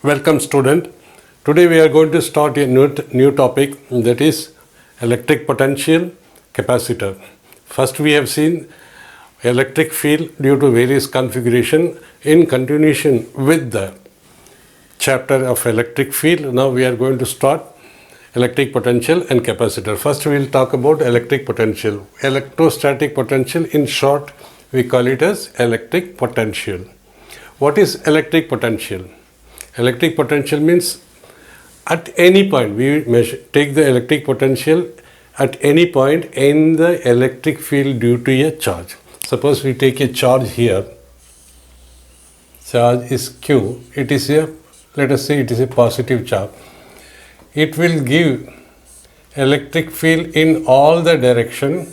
Welcome student. Today we are going to start a new topic, that is electric potential capacitor. First we have seen electric field due to various configuration. In continuation with the chapter of electric field, now we are going to start electric potential and capacitor. First we will talk about electric potential. Electrostatic potential, in short we call it as electric potential. What is electric potential? Electric potential means at any point we take the electric potential at any point in the electric field due to a charge. Suppose we take a charge here. Charge is Q. It is let us say it is a positive charge. It will give electric field in all the direction,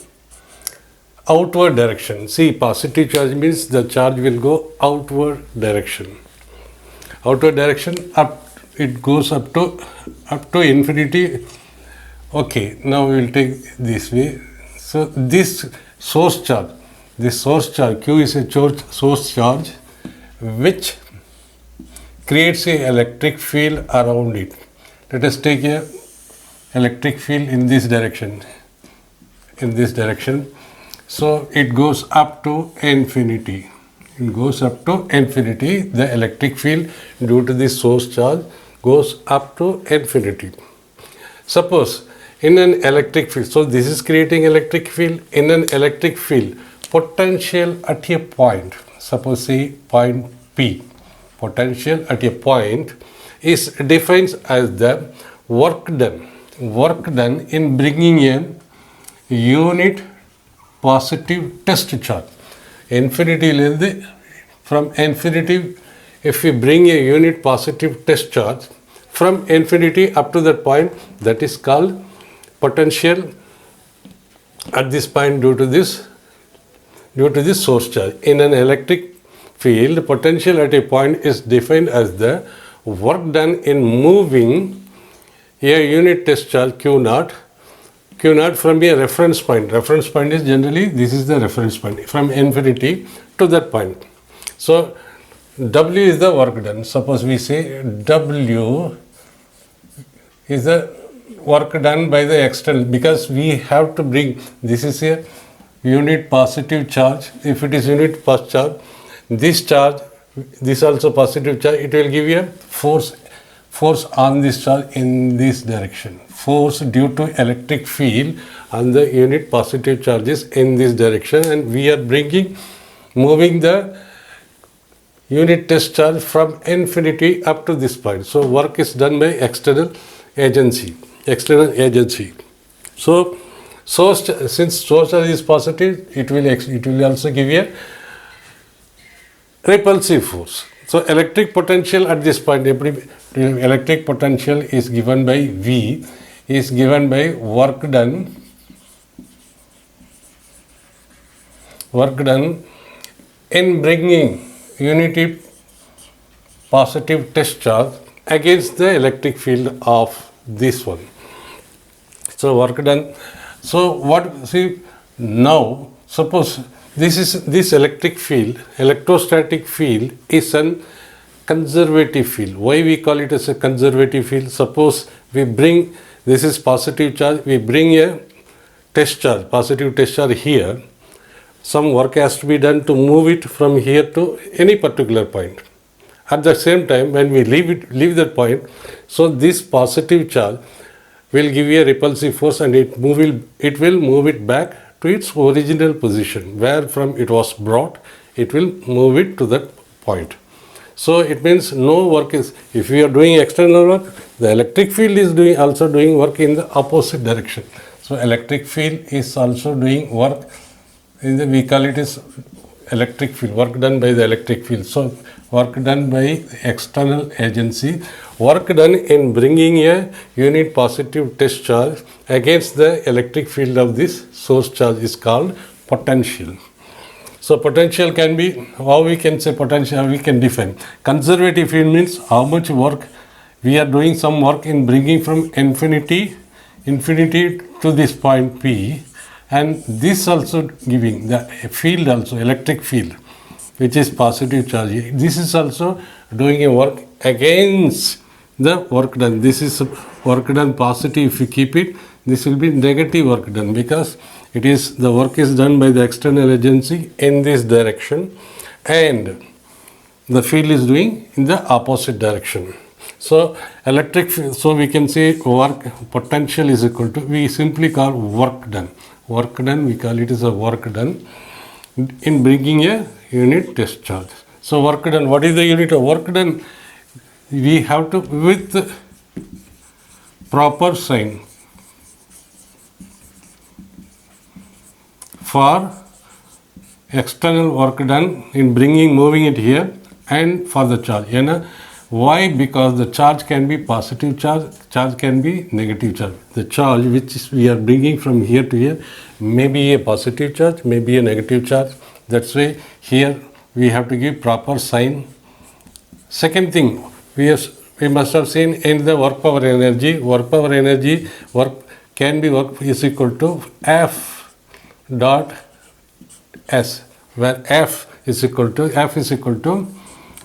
outward direction. See, positive charge means the charge will go outward direction. Outward direction, up, it goes up to infinity. Okay, now we will take this way. So this source charge Q is a source charge which creates a electric field around it. Let us take a electric field in this direction. So it goes up to infinity. It goes up to infinity. The electric field due to this source charge goes up to infinity. Suppose in an electric field, so this is creating electric field. In an electric field, potential at a point, suppose say point P, potential at a point is defined as the work done in bringing a unit positive test charge. From infinity, if we bring a unit positive test charge from infinity up to that point, that is called potential at this point due to this source charge. In an electric field, potential at a point is defined as the work done in moving a unit test charge Q naught from a reference point. Reference point is generally, this is the reference point, from infinity to that point. So W is the work done. Suppose we say W is the work done by the external, because we have to bring, this is a unit positive charge. If it is unit positive charge, this also positive charge, it will give you a force on this charge in this direction. Force due to electric field on the unit positive charges in this direction, and we are moving the unit test charge from infinity up to this point. So work is done by external agency. So since source charge is positive, it will also give you a repulsive force. So electric potential at this point, electric potential is given by V, is given by work done in bringing unity positive test charge against the electric field of this one. So work done. So now suppose this electric field, electrostatic field, is an conservative field. Why we call it as a conservative field? Suppose we bring, this is positive charge, we bring a test charge, positive test charge here. Some work has to be done to move it from here to any particular point. At the same time, when we leave that point, so this positive charge will give you a repulsive force, and it will move it back to its original position, where from it was brought, it will move it to that point. So it means no work is, if we are doing external work, the electric field is also doing work in the opposite direction. So electric field is also doing work we call it as electric field, work done by the electric field. So work done by external agency, work done in bringing a unit positive test charge against the electric field of this source charge is called potential. So potential can be, how we can say potential, how we can define. Conservative field means how much work we are doing, some work in bringing from infinity to this point P, and this also giving the electric field which is positive charge. This is also doing a work against the work done. This is work done positive. If you keep it, this will be negative work done, because it is the work is done by the external agency in this direction, and the field is doing in the opposite direction. So electric field, so we can say work potential is equal to, we simply call work done. Work done, we call it as a work done in bringing a unit test charge. So work done, what is the unit of work done? We have to, with proper sign for external work done in bringing, moving it here, and for the charge. Why? Because the charge can be positive charge can be negative charge. The charge which we are bringing from here to here may be a positive charge, may be a negative charge. That's why here we have to give proper sign. Second thing, we must have seen in the work power energy, work can be work is equal to F dot S, where F is equal to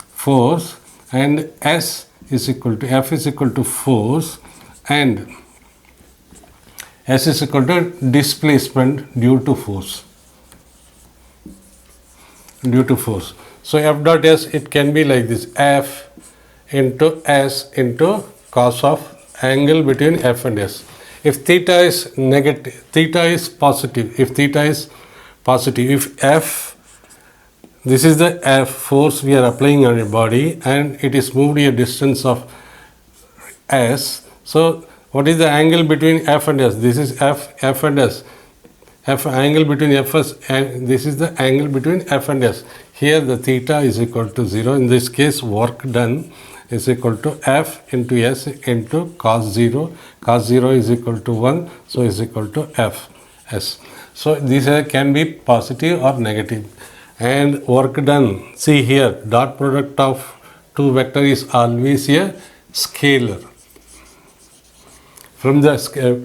force, and F is equal to force, and S is equal to displacement due to force. So F dot S, it can be like this, F into S into cos of angle between F and S. If theta is negative, theta is positive. If F, this is the F force we are applying on a body, and it is moved a distance of S. So what is the angle between F and S? This is F and S. F angle between Fs, and this is the angle between F and S. Here the theta is equal to 0. In this case, work done is equal to F into S into cos 0. Cos 0 is equal to 1, so is equal to Fs. So these can be positive or negative. And work done, see here, dot product of two vector is always a scalar. From the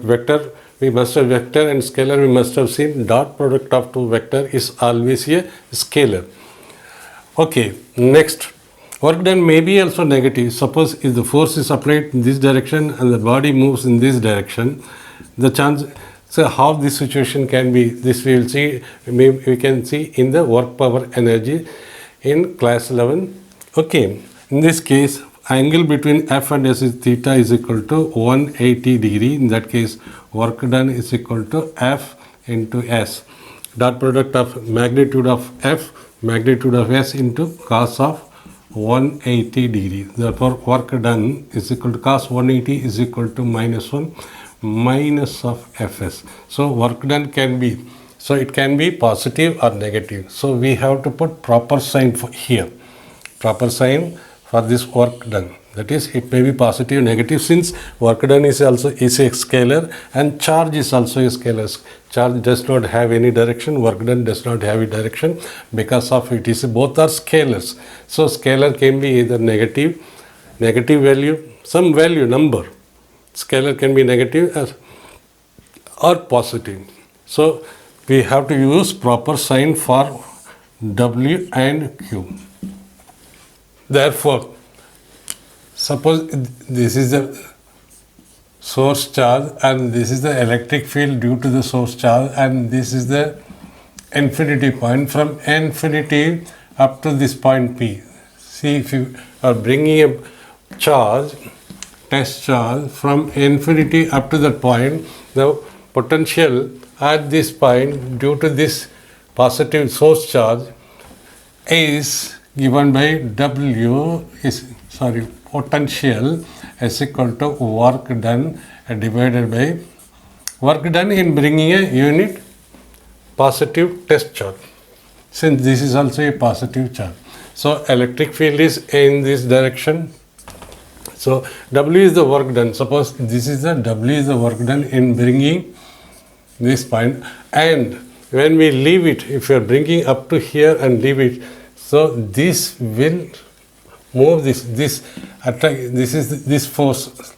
vector, we must have vector and scalar, we must have seen dot product of two vector is always a scalar. Okay, next, work done may be also negative. Suppose if the force is applied in this direction and the body moves in this direction, the chance. So how this situation can be, this we will see, we can see in the work power energy in class 11. Okay, in this case, angle between F and S is theta is equal to 180 degree. In that case, work done is equal to F into S. Dot product of magnitude of F, magnitude of S into cos of 180 degree. Therefore, work done is equal to cos 180 is equal to minus 1 minus of Fs. So work done can be, so it can be positive or negative. So we have to put proper sign for here, proper sign for this work done. That is, it may be positive, negative, since work done is also a scalar and charge is also a scalar. Charge does not have any direction, work done does not have a direction, because of it is both are scalars. So scalar can be either negative value, some value, number. Scalar can be negative or positive. So we have to use proper sign for W and Q. Therefore, suppose this is the source charge and this is the electric field due to the source charge, and this is the infinity point. From infinity up to this point P. See, if you are bringing a charge, test charge, from infinity up to that point, the potential at this point due to this positive source charge is given by potential is equal to work done divided by work done in bringing a unit positive test charge, since this is also a positive charge. So electric field is in this direction. So W is the work done. Suppose this is the W is the work done in bringing this point, and when we leave it, if you are bringing up to here and leave it, so this will move this is this force,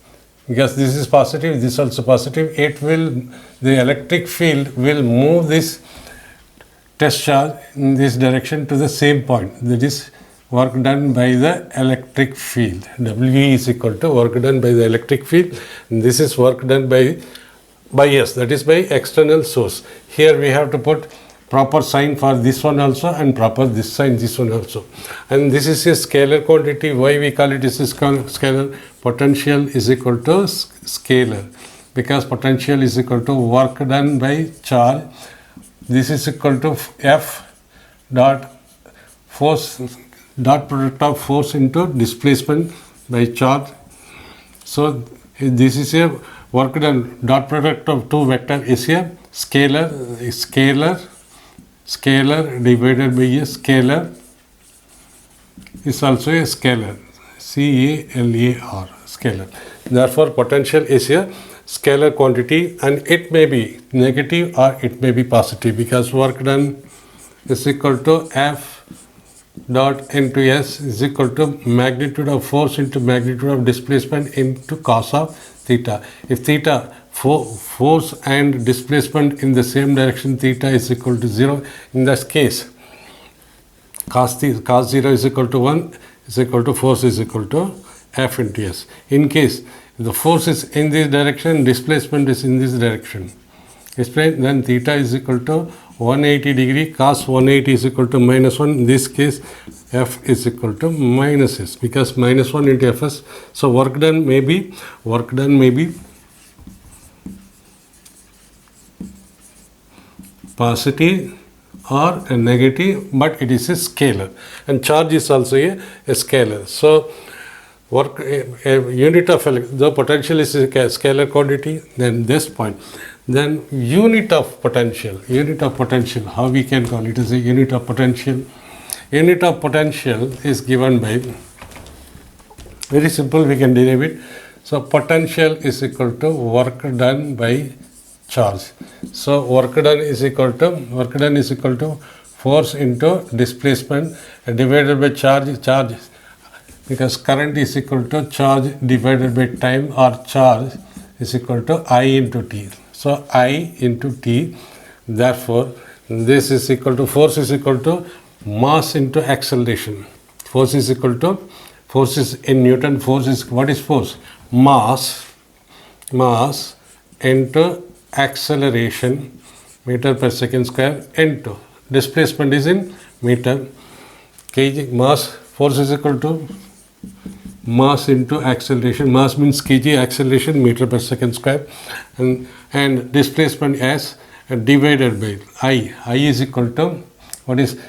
because this is positive, this also positive. It will, the electric field will move this test charge in this direction to the same point, that is work done by the electric field. W is equal to work done by the electric field. And this is work done by us, that is by external source. Here we have to put proper sign for this one also and proper this sign this one also. And this is a scalar quantity. Why we call it is a scalar? Potential is equal to scalar, because potential is equal to work done by charge. This is equal to F dot force, dot product of force into displacement by charge. So this is a work done, dot product of two vector is a scalar divided by a scalar is also a scalar, C-A-L-A-R, scalar. Therefore potential is a scalar quantity, and it may be negative or it may be positive, because work done is equal to F dot into S is equal to magnitude of force into magnitude of displacement into cos of theta. If theta, force and displacement in the same direction, theta is equal to 0, in this case cos 0 is equal to 1 is equal to force is equal to F into S. In case the force is in this direction, displacement is in this direction, then theta is equal to 180 degree, cos 180 is equal to minus 1. In this case F is equal to minus S, because minus 1 into Fs. So work done may be positive or a negative, but it is a scalar, and charge is also a scalar. So work, a unit of the potential is a scalar quantity, then this point. Then unit of potential, how we can call it is a unit of potential. Unit of potential is given by, very simple, we can derive it. So potential is equal to work done by charge. So work done is equal to force into displacement divided by charge, because current is equal to charge divided by time, or charge is equal to I into T. So I into T, therefore this is equal to, force is equal to mass into acceleration. Force is equal to, force is in Newton, force is, what is force? Mass into acceleration, meter per second square, into displacement is in meter, kg, mass, force is equal to mass into acceleration, mass means kg, acceleration meter per second square, and displacement as divided by I is equal to, what is,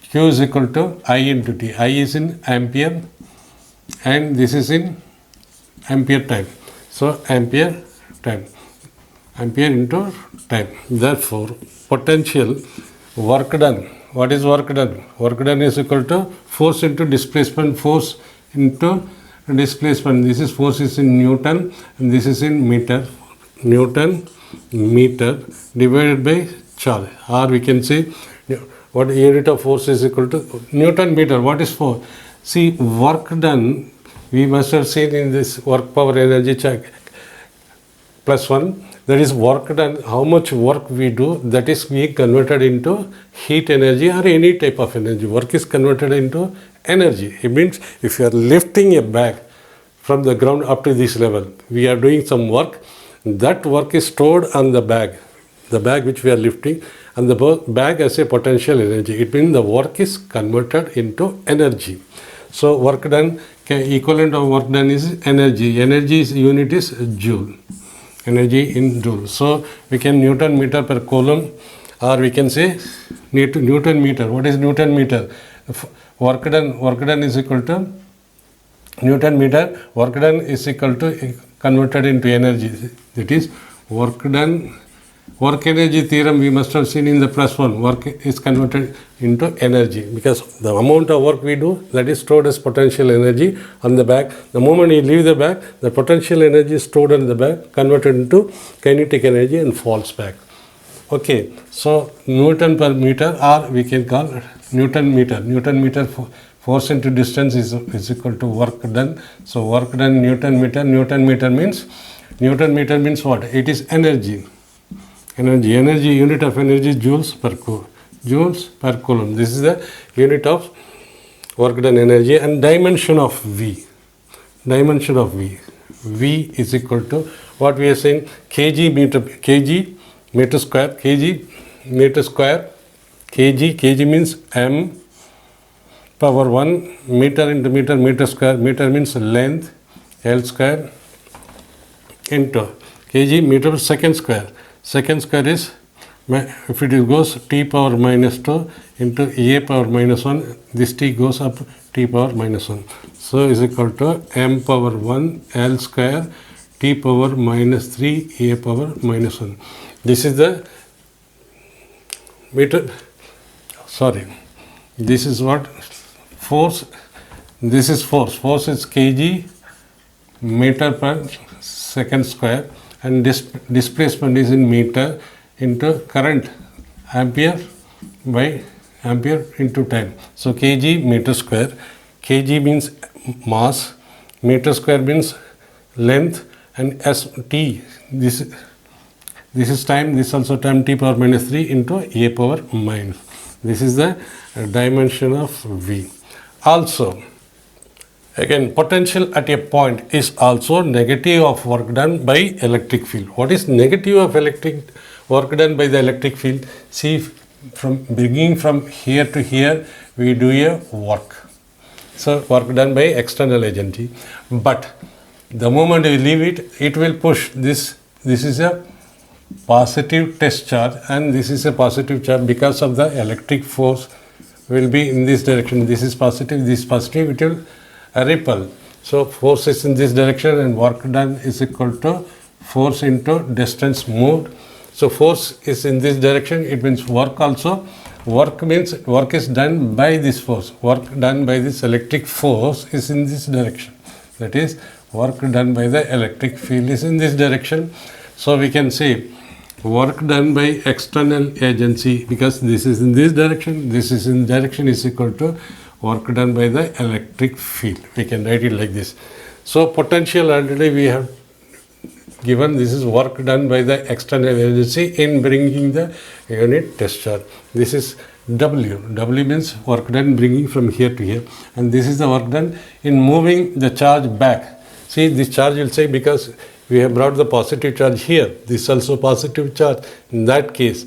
Q is equal to I into T. I is in ampere and this is in ampere time. So ampere time, ampere into time. Therefore potential work done, what is work done? Work done is equal to force into displacement, force into displacement. This is force is in Newton and this is in meter, Newton meter divided by charge, or we can say what unit of force is equal to Newton meter. What is force? See, work done, we must have seen in this work power energy check plus 1, that is work done, how much work we do, that is being converted into heat energy or any type of energy. Work is converted into energy. It means if you are lifting a bag from the ground up to this level, we are doing some work, that work is stored on the bag which we are lifting, and the bag has a potential energy. It means the work is converted into energy. So work done, equivalent of work done is energy. Energy's unit is joule. Energy in joule. So we can Newton meter per coulomb, or we can say Newton meter. What is Newton meter? Work done is equal to Newton meter. Work done is equal to converted into energy. That is work done. Work energy theorem we must have seen in the plus 1. Work is converted into energy because the amount of work we do, that is stored as potential energy on the bag. The moment you leave the bag, the potential energy is stored on the bag, converted into kinetic energy and falls back. Okay, so Newton per meter, or we can call Newton meter. Newton meter force into distance is equal to work done. So work done Newton meter. Newton meter means what? It is energy. Energy unit of energy joules per coulomb. This is the unit of work done energy, and dimension of V. Dimension of V. V is equal to what we are saying, kg meter square, kg meter square, kg means m power 1, meter into meter square, meter means length, L square into kg meter per second square. Second square is, if it goes t power minus 2 into a power minus 1, this t goes up t power minus 1. So is equal to m power 1 L square t power minus 3 a power minus 1. This is the meter, sorry, this is what force, this is force. Force is kg meter per second square, and displacement is in meter into current, ampere by ampere into time. So kg meter square, kg means mass, meter square means length, and s t, this is time, this also time, t power minus 3 into a power minus. This is the dimension of V. Also, again, potential at a point is also negative of work done by electric field. What is negative of electric work done by the electric field? See, from beginning from here to here, we do a work. So work done by external agency. But the moment we leave it, it will push this. This is a positive test charge, and this is a positive charge because of the electric force will be in this direction. This is positive, this is positive, it will repel. So force is in this direction, and work done is equal to force into distance moved. So force is in this direction, it means work also. Work means work is done by this force. Work done by this electric force is in this direction. That is, work done by the electric field is in this direction. So we can say work done by external agency, because this is in this direction, this is in direction, is equal to work done by the electric field. We can write it like this. So potential already we have given, this is work done by the external agency in bringing the unit test charge. This is W. W means work done bringing from here to here, and this is the work done in moving the charge back. See, this charge will say, because we have brought the positive charge here, this also positive charge. In that case,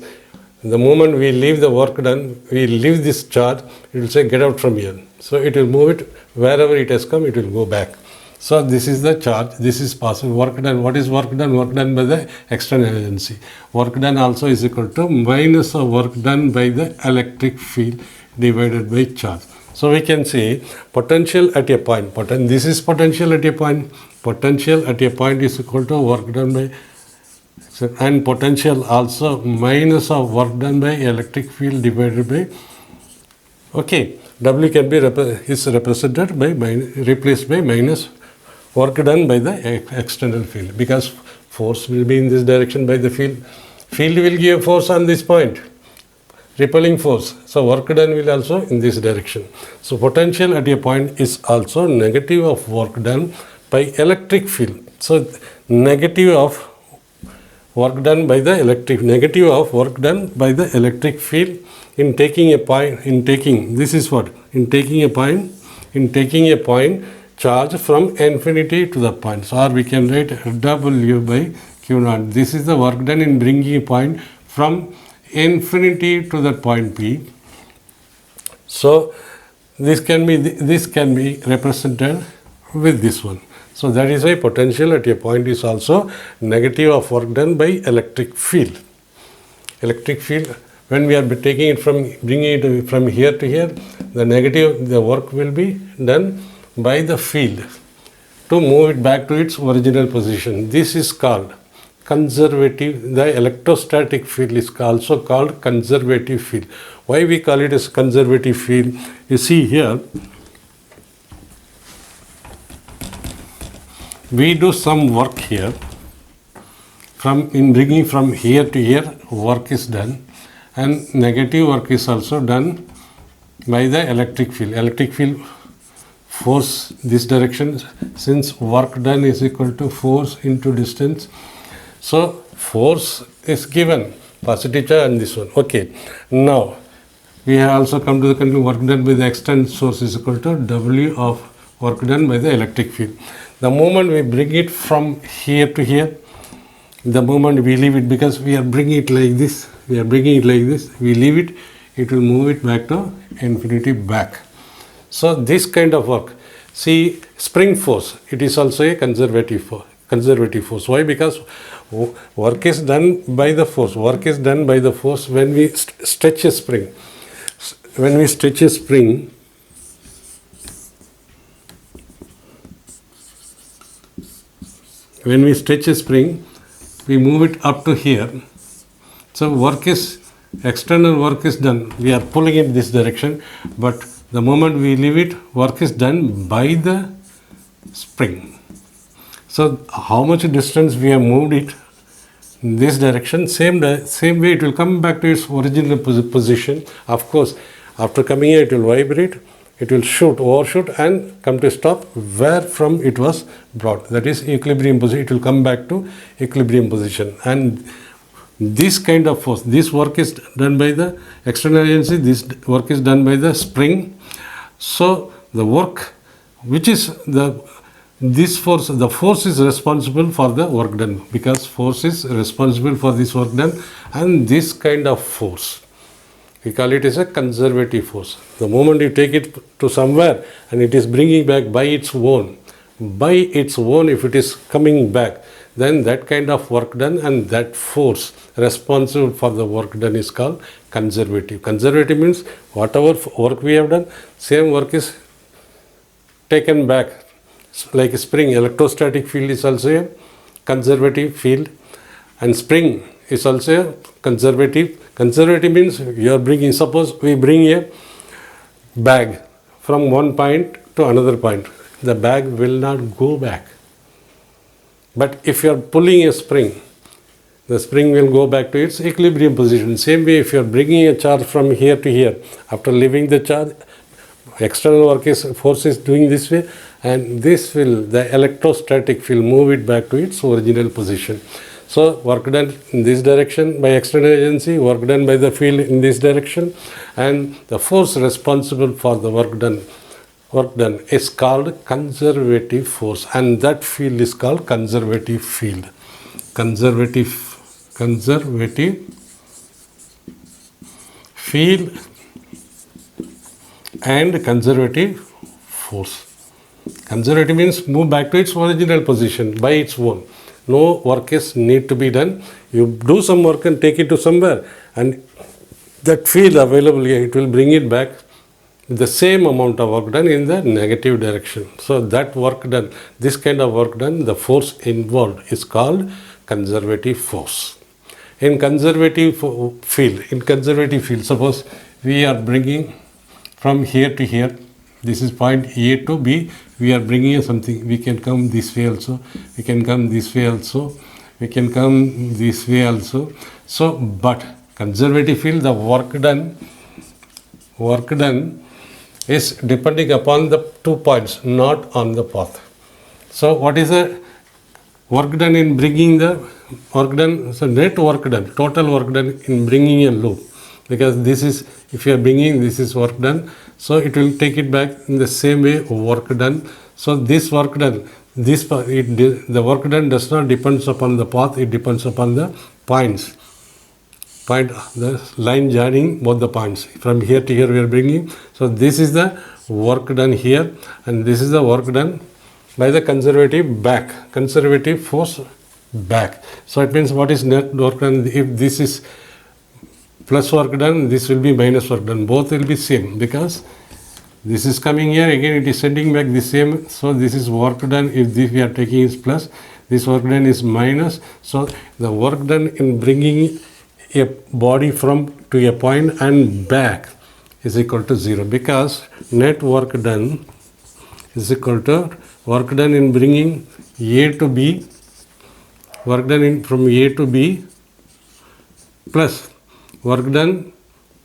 the moment we leave the work done, we leave this charge, it will say get out from here. So it will move it wherever it has come, it will go back. So this is the charge, this is positive work done. What is work done? Work done by the external agency. Work done also is equal to minus of work done by the electric field divided by charge. So we can say potential at a point, this is potential at a point. Potential at a point is equal to work done by, and potential also minus of work done by electric field divided by, okay, W can be is represented by replaced by minus work done by the external field, because force will be in this direction by the field. Field will give force on this point, repelling force. So work done will also in this direction. So potential at a point is also negative of work done by electric field. So negative of work done by the electric, negative of work done by the electric field in taking a point, in taking, this is what, in taking a point charge from infinity to the point. So or we can write W by Q naught. This is the work done in bringing a point from infinity to the point P. So this can be represented with this one. So that is why potential at a point is also negative of work done by electric field. Electric field, when we are taking it from, bringing it from here to here, the work will be done by the field to move it back to its original position. This is called conservative. The electrostatic field is also called conservative field. Why we call it as conservative field? You see here, we do some work here, in bringing from here to here, work is done, and negative work is also done by the electric field. Electric field force this direction, since work done is equal to force into distance. So force is given, positive charge and this one. Okay, now we have also come to the conclusion work done by the external source is equal to W of work done by the electric field. The moment we bring it from here to here, the moment we leave it, because we are bringing it like this, we leave it, it will move it back to infinity back. So this kind of work, see spring force, it is also a conservative force. Why? Because work is done by the force. Work is done by the force when we stretch a spring. When we stretch a spring, we move it up to here. So external work is done. We are pulling in this direction, but the moment we leave it, work is done by the spring. So how much distance we have moved it in this direction, same way it will come back to its original position. Of course, after coming here, it will vibrate, it will overshoot and come to stop where from it was brought. That is equilibrium position. It will come back to equilibrium position. And this kind of force, this work is done by the external agency, this work is done by the spring. So the work, which is this force, the force is responsible for the work done, because force is responsible for this work done. And this kind of force, we call it as a conservative force. The moment you take it to somewhere and it is bringing back by its own, if it is coming back, then that kind of work done and that force responsible for the work done is called conservative. Conservative means whatever work we have done, same work is taken back. Like a spring, electrostatic field is also a conservative field, and spring is also a conservative. Conservative means you are bringing, suppose we bring a bag from one point to another point, the bag will not go back. But if you are pulling a spring, the spring will go back to its equilibrium position. Same way, if you are bringing a charge from here to here, after leaving the charge, external force is doing this way, and the electrostatic field move it back to its original position. So work done in this direction by external agency, work done by the field in this direction, and the force responsible for the work done is called conservative force, and that field is called conservative field. Conservative field and conservative force. Conservative means move back to its original position by its own. No work is need to be done. You do some work and take it to somewhere, and that field available here, it will bring it back with the same amount of work done in the negative direction. So that work done, this kind of work done, the force involved is called conservative force. In conservative field, suppose we are bringing from here to here, this is point A to B, we are bringing something, we can come this way also, we can come this way also, we can come this way also. So, but conservative field, the work done is depending upon the 2 points, not on the path. So, what is the work done in bringing the work done? So, net work done, total work done in bringing a loop, because this is, if you are bringing, this is work done, so it will take it back in the same way work done. So this work done, the work done does not depend upon the path, it depends upon the points. The line joining both the points. From here to here we are bringing. So this is the work done here, and this is the work done by the conservative force back. So it means what is net work done? If this is plus work done, this will be minus work done. Both will be same, because this is coming here, again it is sending back the same. So this is work done, if this we are taking is plus, this work done is minus. So the work done in bringing a body from to a point and back is equal to 0, because net work done is equal to work done in bringing A to B, work done from A to B, plus work done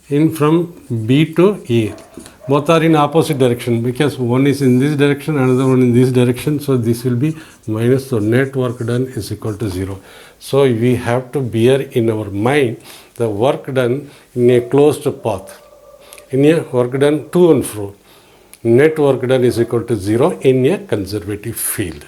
in from B to A. Both are in opposite direction, because one is in this direction, another one in this direction. So this will be minus. So net work done is equal to 0. So we have to bear in our mind the work done in a closed path. in a work done to and fro. Net work done is equal to 0 in a conservative field.